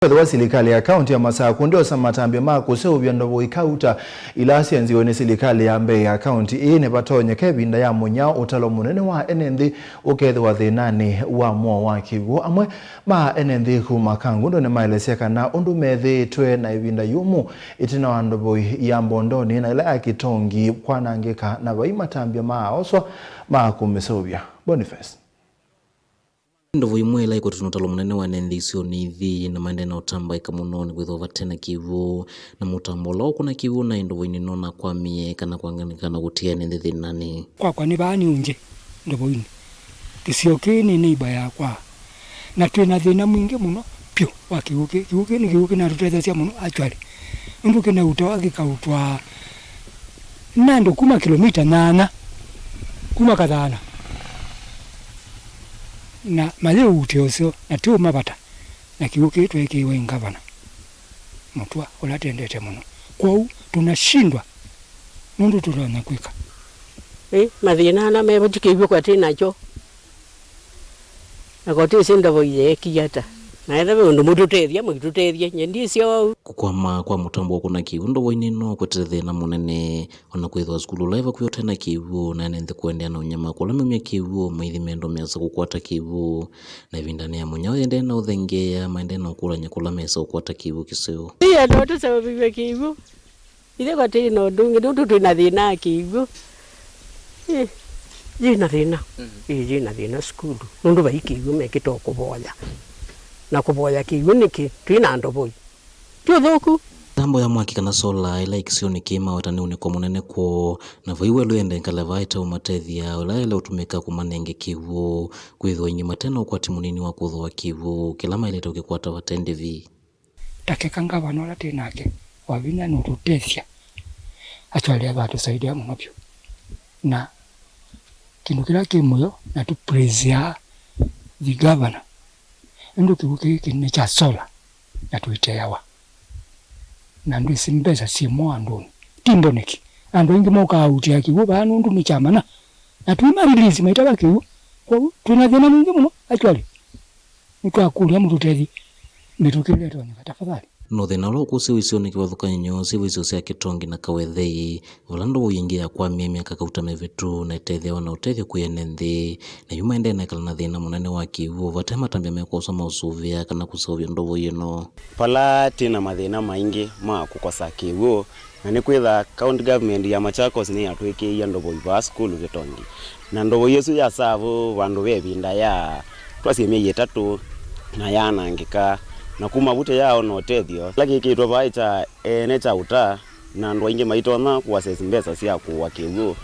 Wa serikali ya kaunti ya Masako ndio samatambia makuse ubyandobo ikauta ilasianziwe ne serikali ya Mbeya kaunti ine batonye kebinda ya munya utalo munene wa NND ukethwa thinani wa mwa wa Kivu amwe ma NND kuma kangu ndo ne maeleseka na undu methitwe na ibinda yumu itina wandobo ya mbondoni na ila akitongi kwanangika na baimatambia maoswa makumesobya Boniface Ndovo imwe ila iko tunotalo munene wa NND isio nithi na maende na utamba ikamunoni kwithova tena Kivu na mutambo lao kuna Kivu na ndovo ininona kwa mie kana kwanganikana gutia NND thinani kwa ni bani unje ndovo ini kisiokini ni ibaya kwa na twina thina mwingi muno pyo wa Kivu na tutethecia muno actually ndu kina utawa gikautwa nando kuma kilomita 8 kuma kadhana na maleo utioso na tu mabata na Kivuke tweke wa ngavana mutwa olatendete muno kwau tunashindwa nundu turana kwika mathina na mebo tukibyo kwa tena cho akote senda boye kiyata na ebe ndo mututethia mututethia nyendi cio kukwama kwa mutambo kuna Kivu ndo inino kwetete na munene ona kwithwa skulu live kuyo tena Kivu na nende kuendea na unyama kula mimi Kivu maithimendo mesa kukwata Kivu na ivindani ya munyao ende na uthengea maende na kula nyakula mesa kukwata Kivu kiseo iya ndo sababu Kivu ile kwa tena ndo tuna thina Kivu jina thina skulu ndo ba Kivu mekitoko boya na kuboya Kivu niki twina ndoboi tio thoku tambo ya mwaki kana sola ila ikisioni kima watani uniko munene kwa na vaiwe luende nkalevaita umatethia ula ila utumika kumanenge Kivu kwithwa inyima tena ukwati munini wa kuthwa Kivu kilama ile toke kwata watende vi takeka ngavana ola tenake wavinya nututesia actually abatu saidia mumapyo na kindu kila kimoyo na tu praise the governor ndo Kivuke kine cha sola na tuiteawa na ndo simbeza simo andoni timboneki ando ingi moka auti ya Kivu banu ndo michamana na tuima release maitaka Kivu kwa tunathina mwingi muno actually nikwa kulia mtutethi mitokeleto ni tafadhali no thina lo kusi wisioni kiwathuka nyo siwizo cia kitongi na kawethei volando uyingia kwa miaka kauta mevetu na itethia na utethio ku NND na yuma ende na kala na thina munene wa Kivu vatema tambia mekosa mausuvia kana kusovya ndovo yino pala tina mathina maingi ma kukosa Kivu na ni kwitha county government ya Machakos ni atwike ndovo iva school gitongi na ndovo yesu ya savu vandu bevinda ya twasi mie 3 na yana ngika na kuma bute yao no tethio laki kitwa baicha necha uta na ndo inge maitona kwa sesi mbesa sia kwa Kivu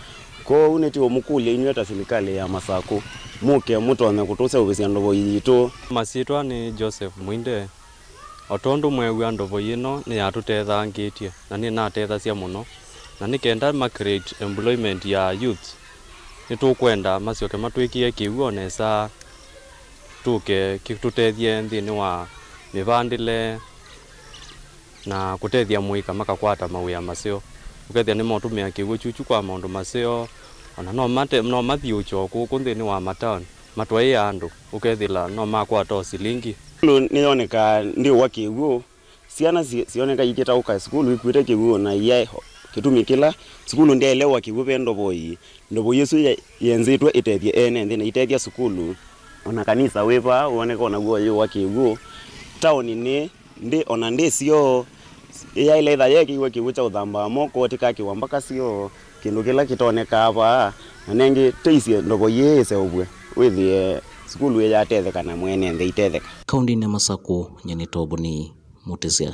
ko uneti omukule inyweta serikali ya Masako muke mutone kutuse ubisia ndovo yitu masitwa ni Joseph Mwinde otondu mwewe ndovo yino ni atutetha ngitie na ni natetha cia muno na ni kenda ma create employment ya youth ni tukwenda masioke matwikie Kivu onesa tuke kitutethie nthini wa mivandile na kutethia muika makakwata mawia masio ukethia ni motumia Kivu chuchu kwa maundu masio ona no mathio choku kunthini wa matown matwai andu ukethila no makwata silingi nioneka ndio wa Kivu siana sioneka ikita uka skulu ikwite Kivu na ye kitumi kila skulu ndielewa Kivu pendo boyi ndo Yesu yenzitwe itethie NND na itethia skulu ona kanisa wepa uoneka ona guo wa Kivu town ni ndi ona ndi sio ya ile idha yake iwe Kivu cha uthamba moko tika kiwambaka sio kindu kila kitoneka hapa na nengi teisia ndogo yese ubwe withie skulu ya tetheka na mwene ndeitetheka kaunti ya Masako nyene toboni mutisia